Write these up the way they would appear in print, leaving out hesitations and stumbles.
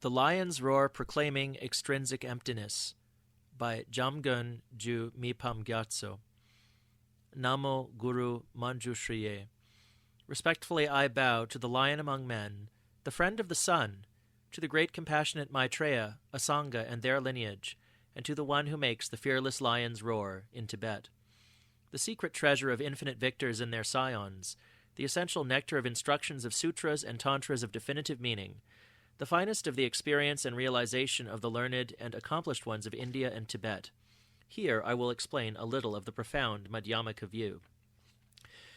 The Lion's Roar Proclaiming Extrinsic Emptiness by Jamgun Ju Mipham Gyatso. Namo Guru Manjushriye. Respectfully I bow to the Lion among men, the friend of the sun, to the great compassionate Maitreya, Asanga, and their lineage, and to the one who makes the fearless lions roar in Tibet. The secret treasure of infinite victors and their scions, the essential nectar of instructions of sutras and tantras of definitive meaning, the finest of the experience and realization of the learned and accomplished ones of India and Tibet. Here I will explain a little of the profound Madhyamaka view.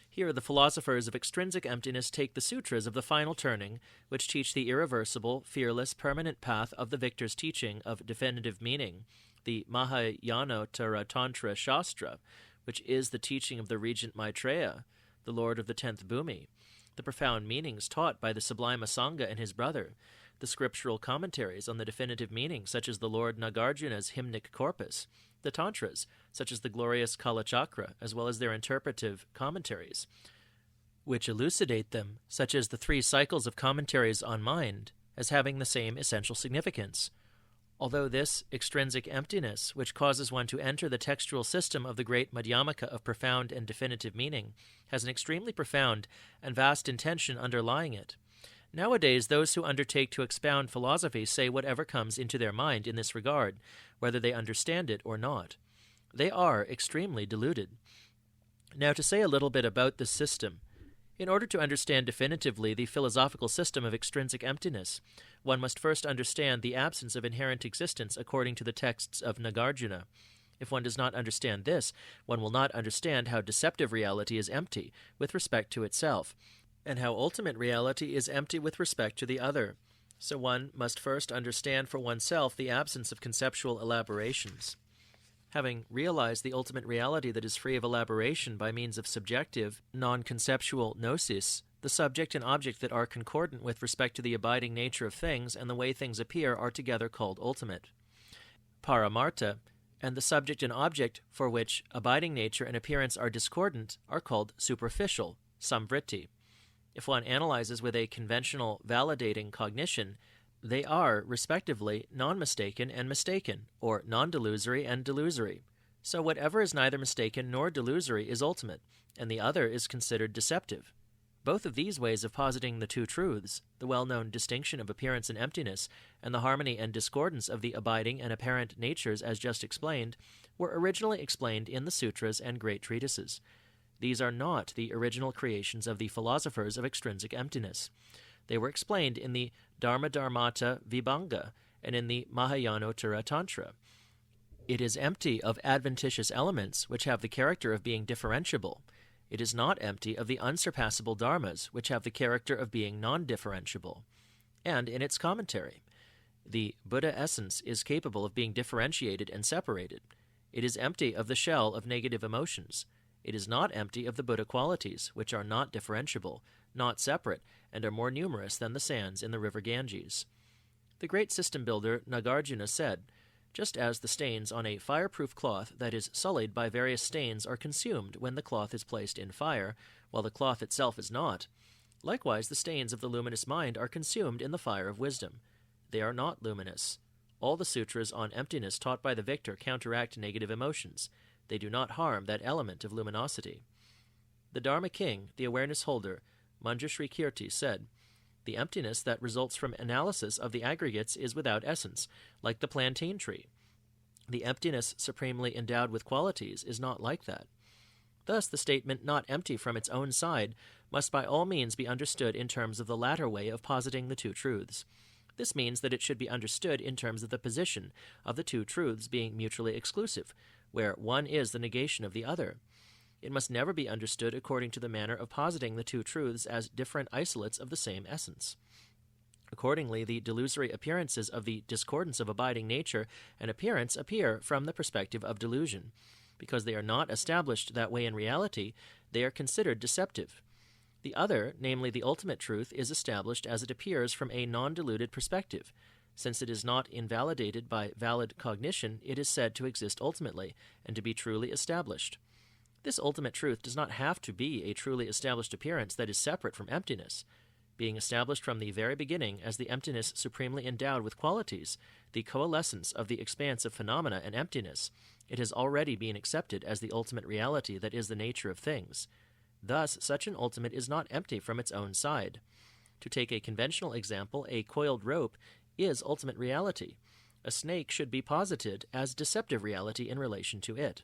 Here the philosophers of extrinsic emptiness take the sutras of the final turning, which teach the irreversible, fearless, permanent path of the victor's teaching of definitive meaning, the Mahayanottara Tantra Shastra, which is the teaching of the regent Maitreya, the lord of the 10th Bhumi, the profound meanings taught by the sublime Asanga and his brother, the scriptural commentaries on the definitive meaning, such as the Lord Nagarjuna's hymnic corpus, the tantras, such as the glorious Kalachakra, as well as their interpretive commentaries, which elucidate them, such as the 3 cycles of commentaries on mind, as having the same essential significance. Although this extrinsic emptiness, which causes one to enter the textual system of the great Madhyamaka of profound and definitive meaning, has an extremely profound and vast intention underlying it. Nowadays, those who undertake to expound philosophy say whatever comes into their mind in this regard, whether they understand it or not. They are extremely deluded. Now, to say a little bit about this system. In order to understand definitively the philosophical system of extrinsic emptiness, one must first understand the absence of inherent existence according to the texts of Nagarjuna. If one does not understand this, one will not understand how deceptive reality is empty with respect to itself, and how ultimate reality is empty with respect to the other. So one must first understand for oneself the absence of conceptual elaborations. Having realized the ultimate reality that is free of elaboration by means of subjective, non-conceptual gnosis, the subject and object that are concordant with respect to the abiding nature of things and the way things appear are together called ultimate. Paramartha, and the subject and object for which abiding nature and appearance are discordant are called superficial, samvritti. If one analyzes with a conventional validating cognition, they are, respectively, non-mistaken and mistaken, or non-delusory and delusory. So whatever is neither mistaken nor delusory is ultimate, and the other is considered deceptive. Both of these ways of positing the two truths, the well-known distinction of appearance and emptiness, and the harmony and discordance of the abiding and apparent natures as just explained, were originally explained in the sutras and great treatises. These are not the original creations of the philosophers of extrinsic emptiness. They were explained in the Dharmadharmata Vibhanga and in the Mahayanottara Tantra. It is empty of adventitious elements which have the character of being differentiable. It is not empty of the unsurpassable dharmas which have the character of being non-differentiable. And in its commentary, the Buddha essence is capable of being differentiated and separated. It is empty of the shell of negative emotions. It is not empty of the Buddha qualities, which are not differentiable, not separate, and are more numerous than the sands in the river Ganges. The great system builder Nagarjuna said, just as the stains on a fireproof cloth that is sullied by various stains are consumed when the cloth is placed in fire, while the cloth itself is not, likewise the stains of the luminous mind are consumed in the fire of wisdom. They are not luminous. All the sutras on emptiness taught by the victor counteract negative emotions. They do not harm that element of luminosity. The Dharma king, the awareness holder, Manjushri Kirti, said, the emptiness that results from analysis of the aggregates is without essence, like the plantain tree. The emptiness supremely endowed with qualities is not like that. Thus the statement not empty from its own side must by all means be understood in terms of the latter way of positing the two truths. This means that it should be understood in terms of the position of the two truths being mutually exclusive, where one is the negation of the other. It must never be understood according to the manner of positing the two truths as different isolates of the same essence. Accordingly, the delusory appearances of the discordance of abiding nature and appearance appear from the perspective of delusion. Because they are not established that way in reality, they are considered deceptive. The other, namely the ultimate truth, is established as it appears from a non-deluded perspective. Since it is not invalidated by valid cognition, it is said to exist ultimately, and to be truly established. This ultimate truth does not have to be a truly established appearance that is separate from emptiness. being established from the very beginning as the emptiness supremely endowed with qualities, the coalescence of the expanse of phenomena and emptiness, it has already been accepted as the ultimate reality that is the nature of things. Thus, such an ultimate is not empty from its own side. To take a conventional example, a coiled rope is ultimate reality. A snake should be posited as deceptive reality in relation to it.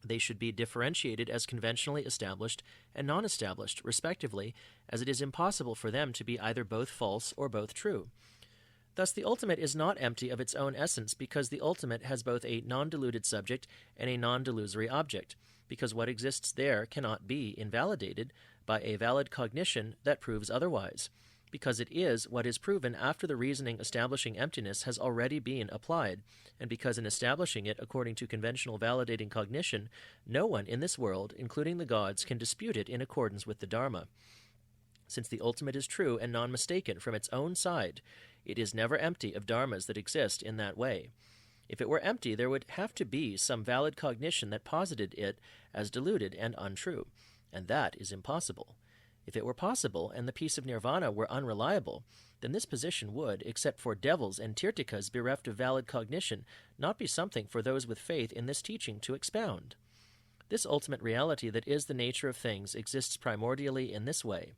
They should be differentiated as conventionally established and non-established, respectively, as it is impossible for them to be either both false or both true. Thus, the ultimate is not empty of its own essence because the ultimate has both a non-deluded subject and a non-delusory object, because what exists there cannot be invalidated by a valid cognition that proves otherwise, because it is what is proven after the reasoning establishing emptiness has already been applied, and because in establishing it according to conventional validating cognition, no one in this world, including the gods, can dispute it in accordance with the Dharma. Since the ultimate is true and non-mistaken from its own side, it is never empty of dharmas that exist in that way. If it were empty, there would have to be some valid cognition that posited it as deluded and untrue, and that is impossible. If it were possible, and the peace of nirvana were unreliable, then this position would, except for devils and tirtikas bereft of valid cognition, not be something for those with faith in this teaching to expound. This ultimate reality that is the nature of things exists primordially in this way,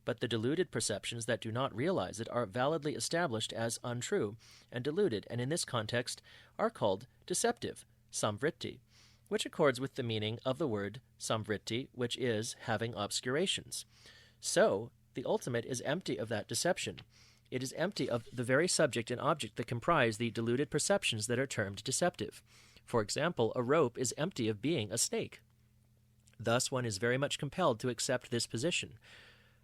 but the deluded perceptions that do not realize it are validly established as untrue and deluded, and in this context are called deceptive, samvritti, which accords with the meaning of the word samvritti, which is having obscurations. So, the ultimate is empty of that deception. It is empty of the very subject and object that comprise the deluded perceptions that are termed deceptive. For example, a rope is empty of being a snake. Thus, one is very much compelled to accept this position.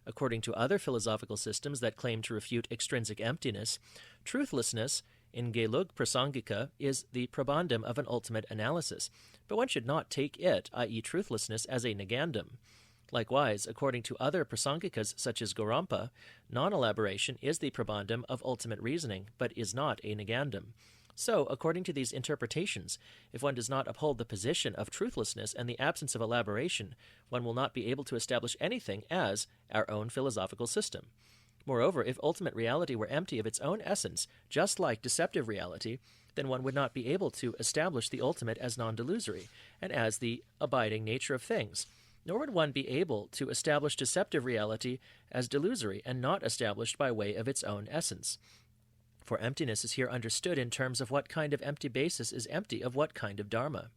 According to other philosophical systems that claim to refute extrinsic emptiness, truthlessness in Gelug Prasangika is the probandum of an ultimate analysis, but one should not take it, i.e. truthlessness, as a negandum. Likewise, according to other prasangikas such as Gorampa, non-elaboration is the probandum of ultimate reasoning, but is not a negandum. So, according to these interpretations, if one does not uphold the position of truthlessness and the absence of elaboration, one will not be able to establish anything as our own philosophical system. Moreover, if ultimate reality were empty of its own essence, just like deceptive reality, then one would not be able to establish the ultimate as non-delusory and as the abiding nature of things, nor would one be able to establish deceptive reality as delusory and not established by way of its own essence. For emptiness is here understood in terms of what kind of empty basis is empty of what kind of dharma.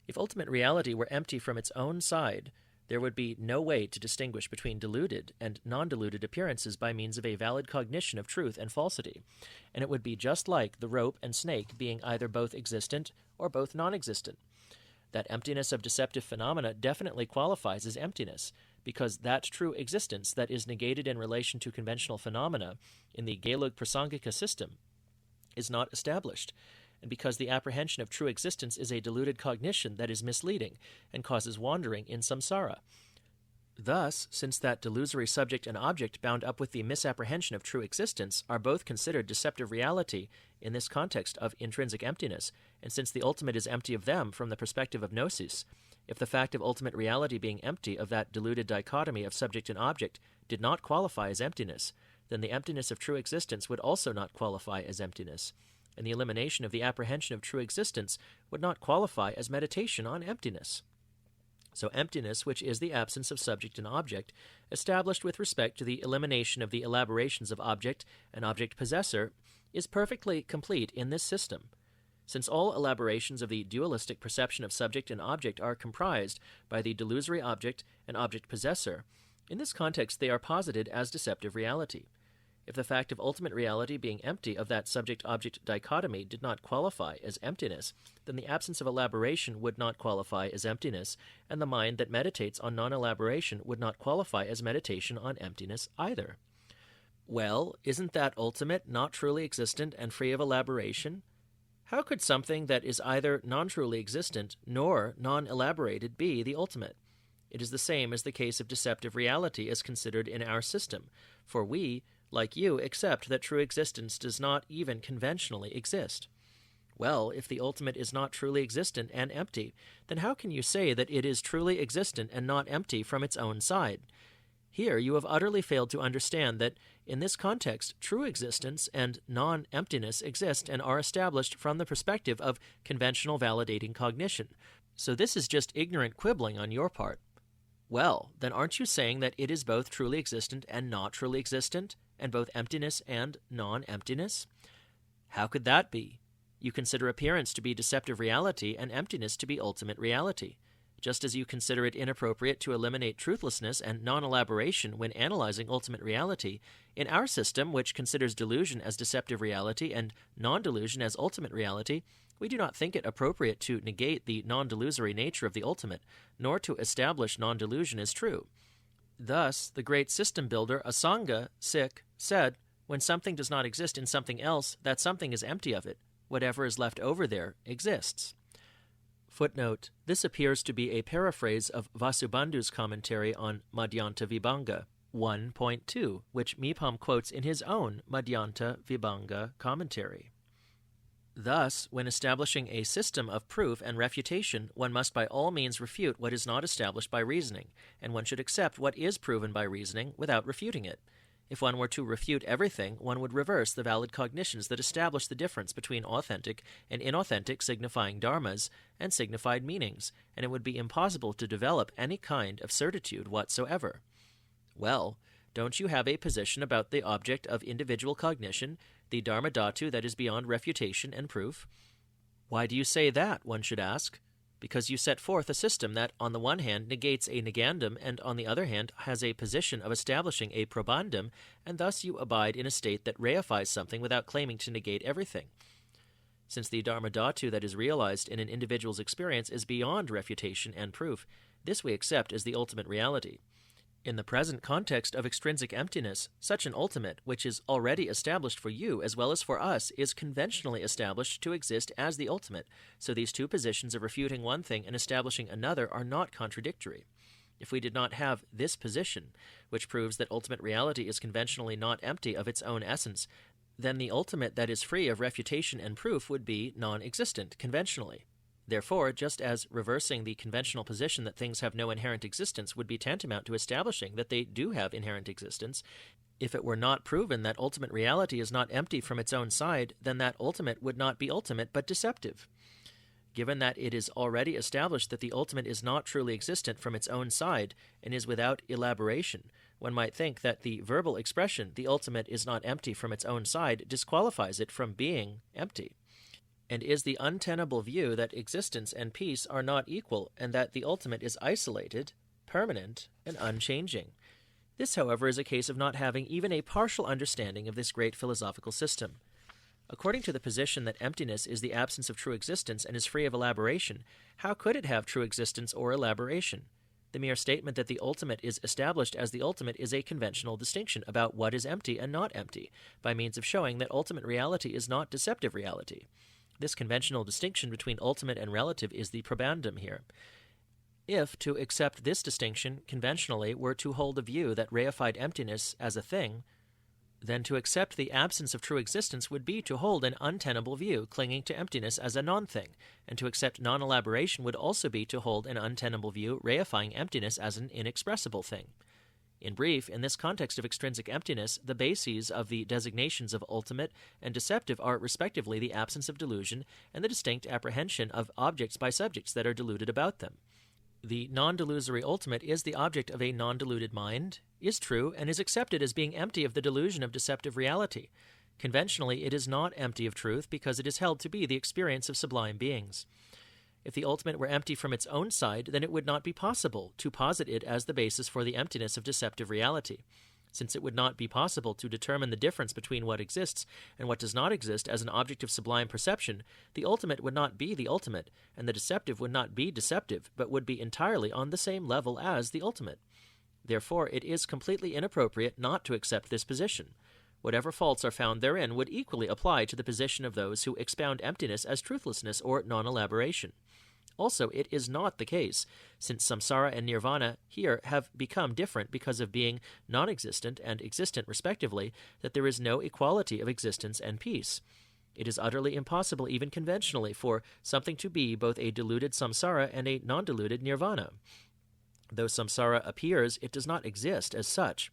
If ultimate reality were empty from its own side, there would be no way to distinguish between deluded and non-deluded appearances by means of a valid cognition of truth and falsity, and it would be just like the rope and snake being either both existent or both non-existent. That emptiness of deceptive phenomena definitely qualifies as emptiness, because that true existence that is negated in relation to conventional phenomena in the Gelug Prasangika system is not established, and because the apprehension of true existence is a deluded cognition that is misleading and causes wandering in samsara. Thus, since that delusory subject and object bound up with the misapprehension of true existence are both considered deceptive reality in this context of intrinsic emptiness, and since the ultimate is empty of them from the perspective of gnosis, if the fact of ultimate reality being empty of that deluded dichotomy of subject and object did not qualify as emptiness, then the emptiness of true existence would also not qualify as emptiness, and the elimination of the apprehension of true existence would not qualify as meditation on emptiness. So emptiness, which is the absence of subject and object, established with respect to the elimination of the elaborations of object and object possessor, is perfectly complete in this system. Since all elaborations of the dualistic perception of subject and object are comprised by the delusory object and object possessor, in this context they are posited as deceptive reality. If the fact of ultimate reality being empty of that subject-object dichotomy did not qualify as emptiness, then the absence of elaboration would not qualify as emptiness, and the mind that meditates on non-elaboration would not qualify as meditation on emptiness either. Well, isn't that ultimate not truly existent and free of elaboration? How could something that is either non-truly existent nor non-elaborated be the ultimate? It is the same as the case of deceptive reality as considered in our system, for we, like you, accept that true existence does not even conventionally exist. Well, if the ultimate is not truly existent and empty, then how can you say that it is truly existent and not empty from its own side? Here you have utterly failed to understand that, in this context, true existence and non-emptiness exist and are established from the perspective of conventional validating cognition. So this is just ignorant quibbling on your part. Well, then aren't you saying that it is both truly existent and not truly existent, and both emptiness and non-emptiness? How could that be? You consider appearance to be deceptive reality and emptiness to be ultimate reality. Just as you consider it inappropriate to eliminate truthlessness and non-elaboration when analyzing ultimate reality, in our system, which considers delusion as deceptive reality and non-delusion as ultimate reality, we do not think it appropriate to negate the non-delusory nature of the ultimate, nor to establish non-delusion as true. Thus, the great system builder Asanga said, when something does not exist in something else, that something is empty of it. Whatever is left over there exists. Footnote: this appears to be a paraphrase of Vasubandhu's commentary on Madhyanta Vibhanga 1.2, which Mipham quotes in his own Madhyanta Vibhanga commentary. Thus, when establishing a system of proof and refutation, one must by all means refute what is not established by reasoning, and one should accept what is proven by reasoning without refuting it. If one were to refute everything, one would reverse the valid cognitions that establish the difference between authentic and inauthentic signifying dharmas and signified meanings, and it would be impossible to develop any kind of certitude whatsoever. Well, don't you have a position about the object of individual cognition, the dharma dhatu that is beyond refutation and proof? Why do you say that, one should ask? Because you set forth a system that, on the one hand, negates a negandum, and on the other hand, has a position of establishing a probandum, and thus you abide in a state that reifies something without claiming to negate everything. Since the dharma dhatu that is realized in an individual's experience is beyond refutation and proof, this we accept as the ultimate reality. In the present context of extrinsic emptiness, such an ultimate, which is already established for you as well as for us, is conventionally established to exist as the ultimate, so these two positions of refuting one thing and establishing another are not contradictory. If we did not have this position, which proves that ultimate reality is conventionally not empty of its own essence, then the ultimate that is free of refutation and proof would be non-existent conventionally. Therefore, just as reversing the conventional position that things have no inherent existence would be tantamount to establishing that they do have inherent existence, if it were not proven that ultimate reality is not empty from its own side, then that ultimate would not be ultimate but deceptive. Given that it is already established that the ultimate is not truly existent from its own side and is without elaboration, one might think that the verbal expression, the ultimate is not empty from its own side, disqualifies it from being empty, and is the untenable view that existence and peace are not equal, and that the ultimate is isolated, permanent, and unchanging. This, however, is a case of not having even a partial understanding of this great philosophical system. According to the position that emptiness is the absence of true existence and is free of elaboration, how could it have true existence or elaboration? The mere statement that the ultimate is established as the ultimate is a conventional distinction about what is empty and not empty, by means of showing that ultimate reality is not deceptive reality. This conventional distinction between ultimate and relative is the probandum here. If, to accept this distinction conventionally, were to hold a view that reified emptiness as a thing, then to accept the absence of true existence would be to hold an untenable view, clinging to emptiness as a non-thing, and to accept non-elaboration would also be to hold an untenable view, reifying emptiness as an inexpressible thing. In brief, in this context of extrinsic emptiness, the bases of the designations of ultimate and deceptive are respectively the absence of delusion and the distinct apprehension of objects by subjects that are deluded about them. The non-delusory ultimate is the object of a non-deluded mind, is true, and is accepted as being empty of the delusion of deceptive reality. Conventionally, it is not empty of truth because it is held to be the experience of sublime beings. If the ultimate were empty from its own side, then it would not be possible to posit it as the basis for the emptiness of deceptive reality. Since it would not be possible to determine the difference between what exists and what does not exist as an object of sublime perception, the ultimate would not be the ultimate, and the deceptive would not be deceptive, but would be entirely on the same level as the ultimate. Therefore, it is completely inappropriate not to accept this position. Whatever faults are found therein would equally apply to the position of those who expound emptiness as truthlessness or non-elaboration. Also, it is not the case, since samsara and nirvana here have become different because of being non-existent and existent respectively, that there is no equality of existence and peace. It is utterly impossible, even conventionally, for something to be both a deluded samsara and a non-deluded nirvana. Though samsara appears, it does not exist as such.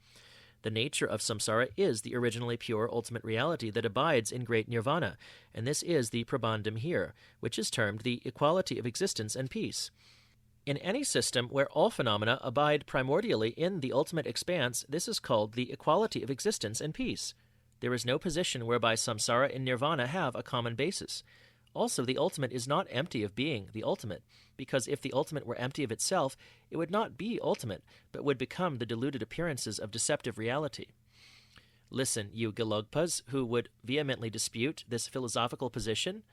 The nature of samsara is the originally pure ultimate reality that abides in great nirvana, and this is the prabandham here, which is termed the equality of existence and peace. In any system where all phenomena abide primordially in the ultimate expanse, this is called the equality of existence and peace. There is no position whereby samsara and nirvana have a common basis. Also, the ultimate is not empty of being the ultimate, because if the ultimate were empty of itself, it would not be ultimate, but would become the deluded appearances of deceptive reality. Listen, you Gelugpas, who would vehemently dispute this philosophical position.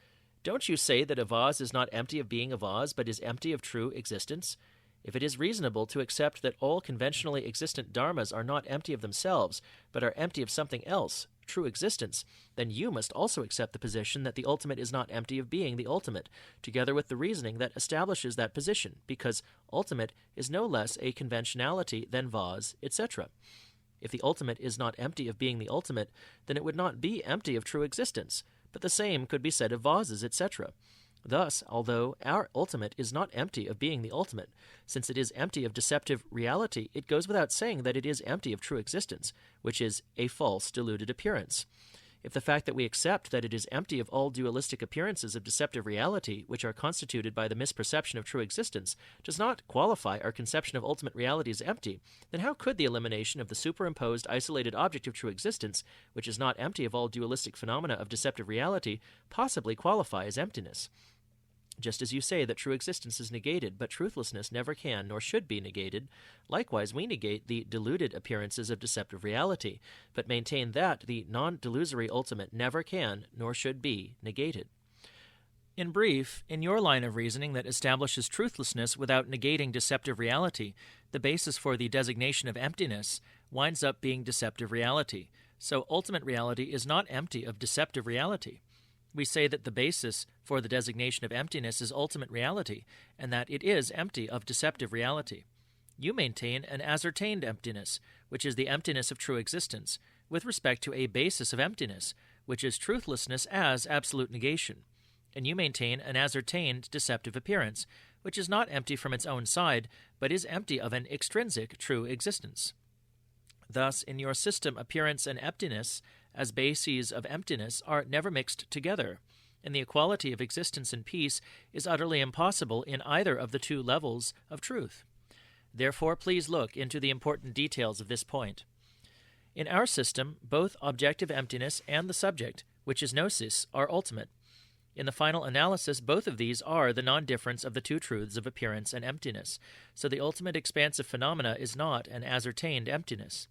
Don't you say that a vase is not empty of being a vase, but is empty of true existence? If it is reasonable to accept that all conventionally existent dharmas are not empty of themselves, but are empty of something else, true existence, then you must also accept the position that the ultimate is not empty of being the ultimate, together with the reasoning that establishes that position, because ultimate is no less a conventionality than vase, etc. If the ultimate is not empty of being the ultimate, then it would not be empty of true existence, but the same could be said of vases, etc. Thus, although our ultimate is not empty of being the ultimate, since it is empty of deceptive reality, it goes without saying that it is empty of true existence, which is a false, deluded appearance. If the fact that we accept that it is empty of all dualistic appearances of deceptive reality, which are constituted by the misperception of true existence, does not qualify our conception of ultimate reality as empty, then how could the elimination of the superimposed, isolated object of true existence, which is not empty of all dualistic phenomena of deceptive reality, possibly qualify as emptiness? Just as you say that true existence is negated, but truthlessness never can nor should be negated, likewise we negate the deluded appearances of deceptive reality, but maintain that the non-delusory ultimate never can nor should be negated. In brief, in your line of reasoning that establishes truthlessness without negating deceptive reality, the basis for the designation of emptiness winds up being deceptive reality. So ultimate reality is not empty of deceptive reality. We say that the basis for the designation of emptiness is ultimate reality, and that it is empty of deceptive reality. You maintain an ascertained emptiness, which is the emptiness of true existence, with respect to a basis of emptiness, which is truthlessness as absolute negation. And you maintain an ascertained deceptive appearance, which is not empty from its own side, but is empty of an extrinsic true existence. Thus, in your system, appearance and emptiness, as bases of emptiness, are never mixed together, and the equality of existence and peace is utterly impossible in either of the two levels of truth. Therefore, please look into the important details of this point. In our system, both objective emptiness and the subject, which is gnosis, are ultimate. In the final analysis, both of these are the non-difference of the two truths of appearance and emptiness, so the ultimate expansive phenomena is not an ascertained emptiness.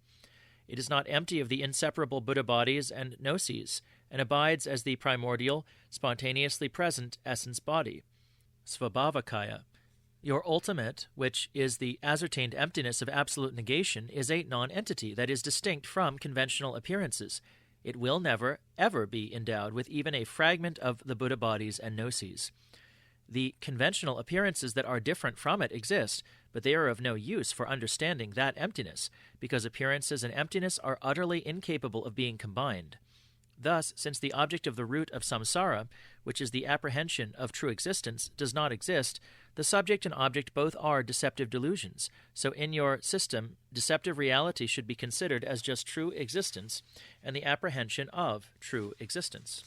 It is not empty of the inseparable Buddha bodies and gnoses, and abides as the primordial, spontaneously present essence body, svabhavakaya. Your ultimate, which is the ascertained emptiness of absolute negation, is a non-entity that is distinct from conventional appearances. It will never, ever be endowed with even a fragment of the Buddha bodies and gnoses. The conventional appearances that are different from it exist, but they are of no use for understanding that emptiness, because appearances and emptiness are utterly incapable of being combined. Thus, since the object of the root of samsara, which is the apprehension of true existence, does not exist, the subject and object both are deceptive delusions. So in your system, deceptive reality should be considered as just true existence and the apprehension of true existence.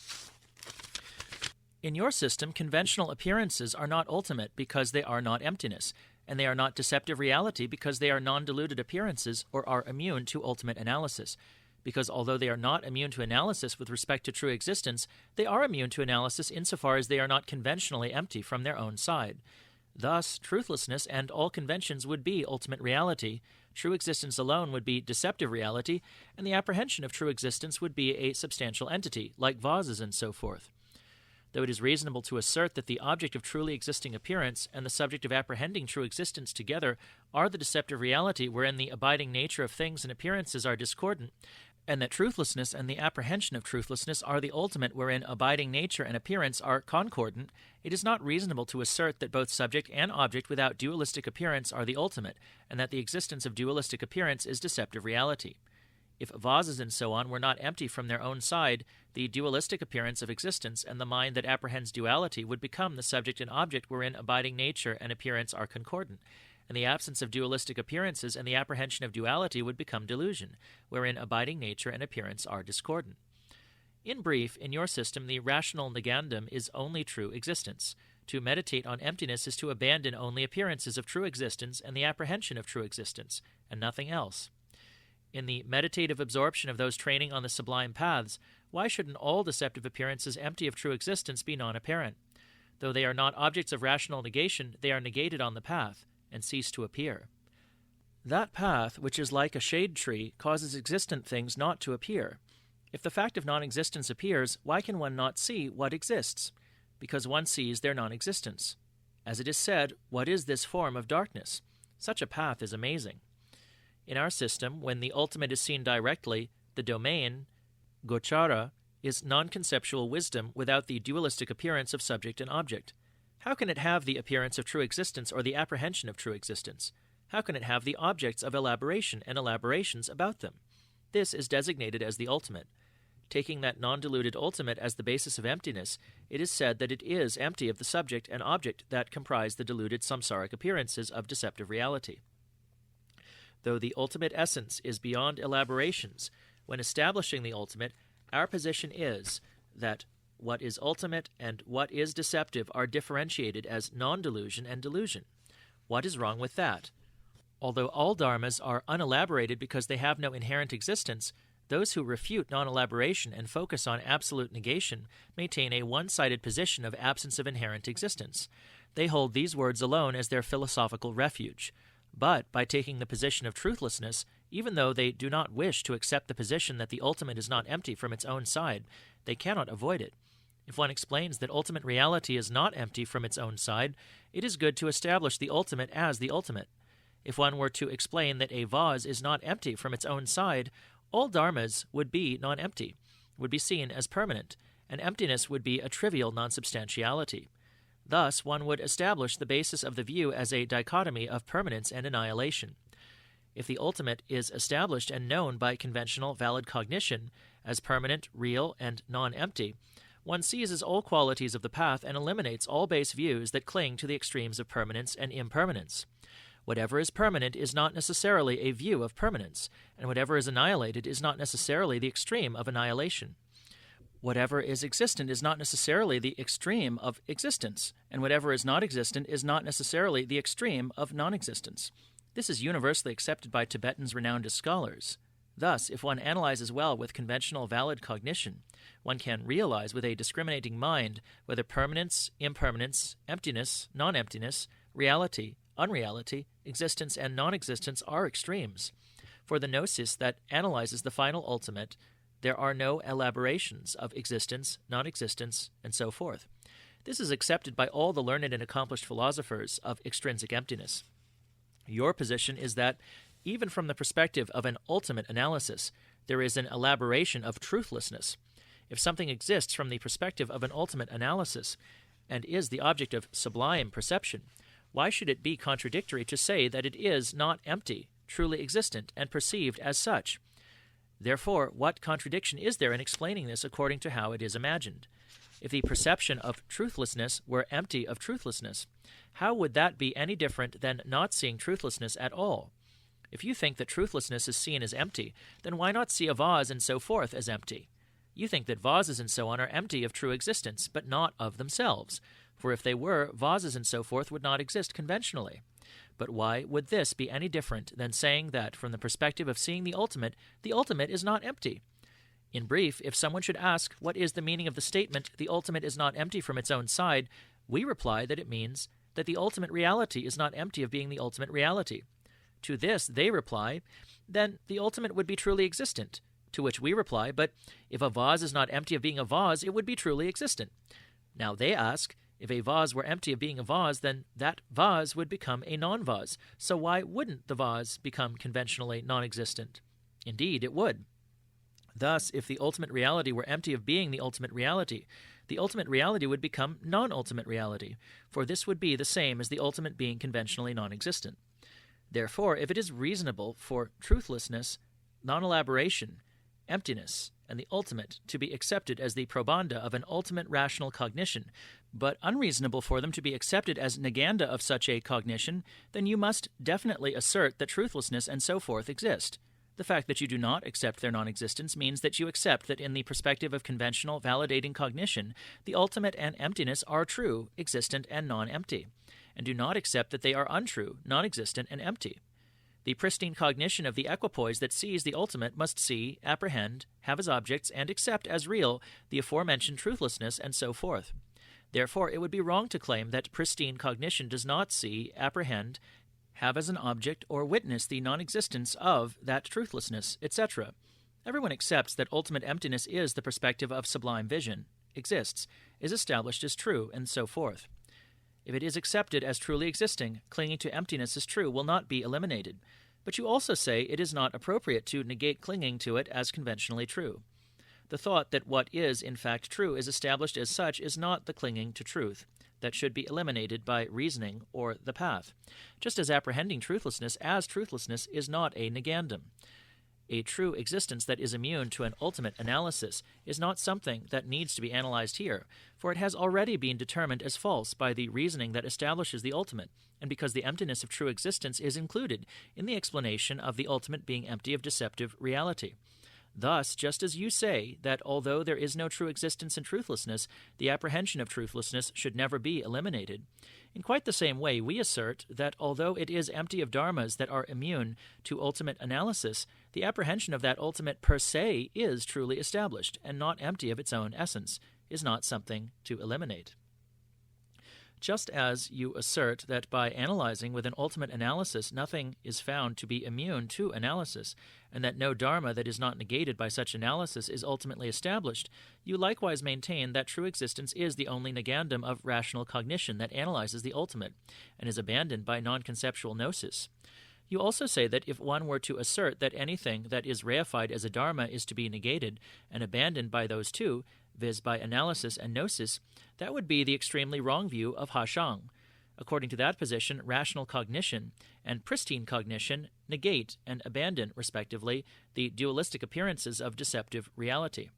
In your system, conventional appearances are not ultimate because they are not emptiness, and they are not deceptive reality because they are non-deluded appearances or are immune to ultimate analysis. Because although they are not immune to analysis with respect to true existence, they are immune to analysis insofar as they are not conventionally empty from their own side. Thus, truthlessness and all conventions would be ultimate reality, true existence alone would be deceptive reality, and the apprehension of true existence would be a substantial entity, like vases and so forth. Though it is reasonable to assert that the object of truly existing appearance and the subject of apprehending true existence together are the deceptive reality wherein the abiding nature of things and appearances are discordant, and that truthlessness and the apprehension of truthlessness are the ultimate wherein abiding nature and appearance are concordant, it is not reasonable to assert that both subject and object without dualistic appearance are the ultimate, and that the existence of dualistic appearance is deceptive reality. If vases and so on were not empty from their own side, the dualistic appearance of existence and the mind that apprehends duality would become the subject and object wherein abiding nature and appearance are concordant, and the absence of dualistic appearances and the apprehension of duality would become delusion, wherein abiding nature and appearance are discordant. In brief, in your system, the rational negandum is only true existence. To meditate on emptiness is to abandon only appearances of true existence and the apprehension of true existence, and nothing else. In the meditative absorption of those training on the sublime paths, why shouldn't all deceptive appearances empty of true existence be non-apparent? Though they are not objects of rational negation, they are negated on the path, and cease to appear. That path, which is like a shade tree, causes existent things not to appear. If the fact of non-existence appears, why can one not see what exists? Because one sees their non-existence. As it is said, what is this form of darkness? Such a path is amazing. In our system, when the ultimate is seen directly, the domain, gochara, is non-conceptual wisdom without the dualistic appearance of subject and object. How can it have the appearance of true existence or the apprehension of true existence? How can it have the objects of elaboration and elaborations about them? This is designated as the ultimate. Taking that non-deluded ultimate as the basis of emptiness, it is said that it is empty of the subject and object that comprise the deluded samsaric appearances of deceptive reality. Though the ultimate essence is beyond elaborations, when establishing the ultimate, our position is that what is ultimate and what is deceptive are differentiated as non-delusion and delusion. What is wrong with that? Although all dharmas are unelaborated because they have no inherent existence, those who refute non-elaboration and focus on absolute negation maintain a one-sided position of absence of inherent existence. They hold these words alone as their philosophical refuge. But by taking the position of truthlessness, even though they do not wish to accept the position that the ultimate is not empty from its own side, they cannot avoid it. If one explains that ultimate reality is not empty from its own side, it is good to establish the ultimate as the ultimate. If one were to explain that a vase is not empty from its own side, all dharmas would be non-empty, would be seen as permanent, and emptiness would be a trivial non-substantiality. Thus, one would establish the basis of the view as a dichotomy of permanence and annihilation. If the ultimate is established and known by conventional valid cognition as permanent, real, and non-empty, one seizes all qualities of the path and eliminates all base views that cling to the extremes of permanence and impermanence. Whatever is permanent is not necessarily a view of permanence, and whatever is annihilated is not necessarily the extreme of annihilation. Whatever is existent is not necessarily the extreme of existence, and whatever is not existent is not necessarily the extreme of non-existence. This is universally accepted by Tibetans renowned as scholars. Thus, if one analyzes well with conventional valid cognition, one can realize with a discriminating mind whether permanence, impermanence, emptiness, non-emptiness, reality, unreality, existence, and non-existence are extremes. For the gnosis that analyzes the final ultimate, there are no elaborations of existence, non-existence, and so forth. This is accepted by all the learned and accomplished philosophers of extrinsic emptiness. Your position is that, even from the perspective of an ultimate analysis, there is an elaboration of truthlessness. If something exists from the perspective of an ultimate analysis, and is the object of sublime perception, why should it be contradictory to say that it is not empty, truly existent, and perceived as such? Therefore, what contradiction is there in explaining this according to how it is imagined? If the perception of truthlessness were empty of truthlessness, how would that be any different than not seeing truthlessness at all? If you think that truthlessness is seen as empty, then why not see a vase and so forth as empty? You think that vases and so on are empty of true existence, but not of themselves. For if they were, vases and so forth would not exist conventionally. But why would this be any different than saying that, from the perspective of seeing the ultimate is not empty? In brief, if someone should ask, what is the meaning of the statement, the ultimate is not empty from its own side, we reply that it means that the ultimate reality is not empty of being the ultimate reality. To this, they reply, then the ultimate would be truly existent. To which we reply, but if a vase is not empty of being a vase, it would be truly existent. Now they ask, if a vase were empty of being a vase, then that vase would become a non-vase. So why wouldn't the vase become conventionally non-existent? Indeed, it would. Thus, if the ultimate reality were empty of being the ultimate reality would become non-ultimate reality, for this would be the same as the ultimate being conventionally non-existent. Therefore, if it is reasonable for truthlessness, non-elaboration, emptiness, and the ultimate to be accepted as the probanda of an ultimate rational cognition, but unreasonable for them to be accepted as neganda of such a cognition, then you must definitely assert that truthlessness and so forth exist. The fact that you do not accept their non-existence means that you accept that in the perspective of conventional validating cognition, the ultimate and emptiness are true, existent, and non-empty, and do not accept that they are untrue, non-existent, and empty. The pristine cognition of the equipoise that sees the ultimate must see, apprehend, have as objects, and accept as real the aforementioned truthlessness and so forth. Therefore, it would be wrong to claim that pristine cognition does not see, apprehend, have as an object, or witness the non-existence of that truthlessness, etc. Everyone accepts that ultimate emptiness is the perspective of sublime vision, exists, is established as true, and so forth. If it is accepted as truly existing, clinging to emptiness as true will not be eliminated. But you also say it is not appropriate to negate clinging to it as conventionally true. The thought that what is in fact true is established as such is not the clinging to truth that should be eliminated by reasoning or the path, just as apprehending truthlessness as truthlessness is not a negandum. A true existence that is immune to an ultimate analysis is not something that needs to be analyzed here, for it has already been determined as false by the reasoning that establishes the ultimate, and because the emptiness of true existence is included in the explanation of the ultimate being empty of deceptive reality. Thus, just as you say that although there is no true existence in truthlessness, the apprehension of truthlessness should never be eliminated, in quite the same way we assert that although it is empty of dharmas that are immune to ultimate analysis, the apprehension of that ultimate per se is truly established, and not empty of its own essence, is not something to eliminate. Just as you assert that by analyzing with an ultimate analysis nothing is found to be immune to analysis, and that no dharma that is not negated by such analysis is ultimately established, you likewise maintain that true existence is the only negandum of rational cognition that analyzes the ultimate, and is abandoned by non-conceptual gnosis. You also say that if one were to assert that anything that is reified as a dharma is to be negated and abandoned by those two, viz. By analysis and gnosis, that would be the extremely wrong view of Ha-shang. According to that position, rational cognition and pristine cognition negate and abandon, respectively, the dualistic appearances of deceptive reality.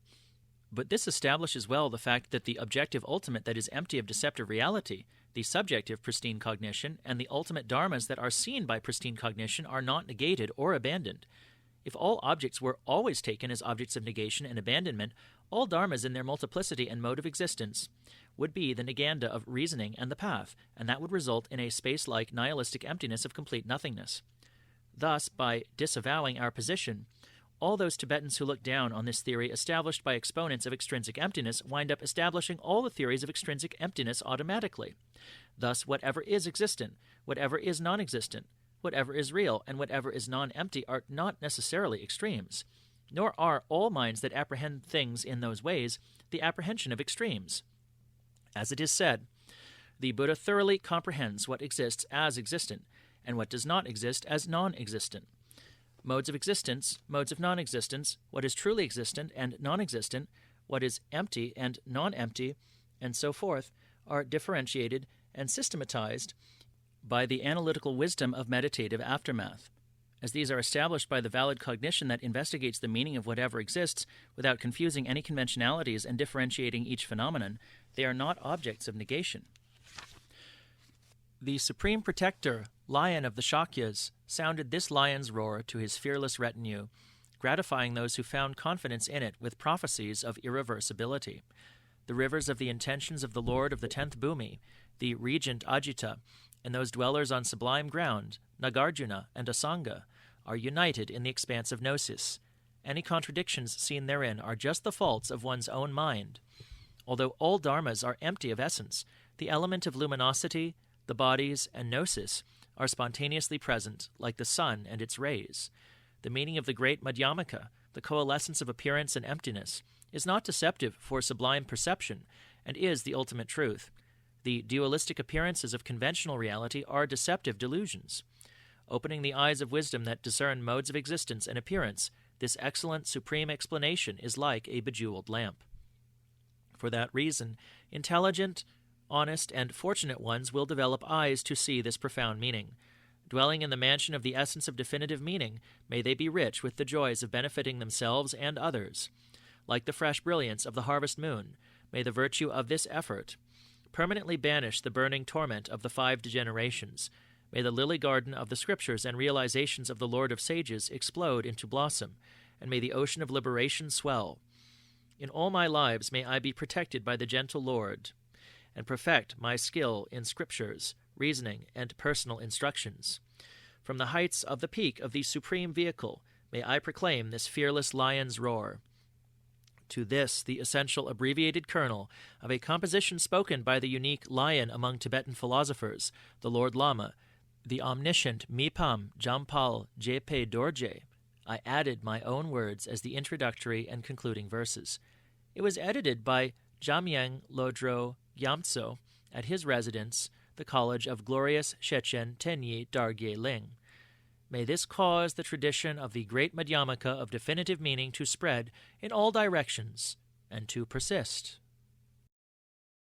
But this establishes well the fact that the objective ultimate that is empty of deceptive reality, the subjective pristine cognition, and the ultimate dharmas that are seen by pristine cognition are not negated or abandoned. If all objects were always taken as objects of negation and abandonment, all dharmas in their multiplicity and mode of existence would be the neganda of reasoning and the path, and that would result in a space-like nihilistic emptiness of complete nothingness. Thus, by disavowing our position, all those Tibetans who look down on this theory established by exponents of extrinsic emptiness wind up establishing all the theories of extrinsic emptiness automatically. Thus, whatever is existent, whatever is non-existent, whatever is real, and whatever is non-empty are not necessarily extremes, nor are all minds that apprehend things in those ways the apprehension of extremes. As it is said, the Buddha thoroughly comprehends what exists as existent, and what does not exist as non-existent. Modes of existence, modes of non-existence, what is truly existent and non-existent, what is empty and non-empty, and so forth, are differentiated and systematized by the analytical wisdom of meditative aftermath. As these are established by the valid cognition that investigates the meaning of whatever exists without confusing any conventionalities and differentiating each phenomenon, they are not objects of negation. The supreme protector, lion of the Shakyas, sounded this lion's roar to his fearless retinue, gratifying those who found confidence in it with prophecies of irreversibility. The rivers of the intentions of the Lord of the 10th Bhumi, the regent Ajita, and those dwellers on sublime ground, Nagarjuna and Asanga, are united in the expanse of gnosis. Any contradictions seen therein are just the faults of one's own mind. Although all dharmas are empty of essence, the element of luminosity, the bodies, and gnosis are spontaneously present, like the sun and its rays. The meaning of the great Madhyamaka, the coalescence of appearance and emptiness, is not deceptive for sublime perception, and is the ultimate truth. The dualistic appearances of conventional reality are deceptive delusions. Opening the eyes of wisdom that discern modes of existence and appearance, this excellent supreme explanation is like a bejeweled lamp. For that reason, intelligent, honest, and fortunate ones will develop eyes to see this profound meaning. Dwelling in the mansion of the essence of definitive meaning, may they be rich with the joys of benefiting themselves and others. Like the fresh brilliance of the harvest moon, may the virtue of this effort permanently banish the burning torment of the 5 degenerations. May the lily garden of the scriptures and realizations of the Lord of Sages explode into blossom, and may the ocean of liberation swell. In all my lives may I be protected by the gentle Lord, and perfect my skill in scriptures, reasoning, and personal instructions. From the heights of the peak of the supreme vehicle, may I proclaim this fearless lion's roar. To this, the essential abbreviated kernel of a composition spoken by the unique lion among Tibetan philosophers, the Lord Lama, the omniscient Mipham Jampal Jepe Dorje, I added my own words as the introductory and concluding verses. It was edited by Jamyang Lodro Gyamtso at his residence, the College of Glorious Shechen Tenyi Dargye Ling. May this cause the tradition of the great Madhyamaka of definitive meaning to spread in all directions and to persist.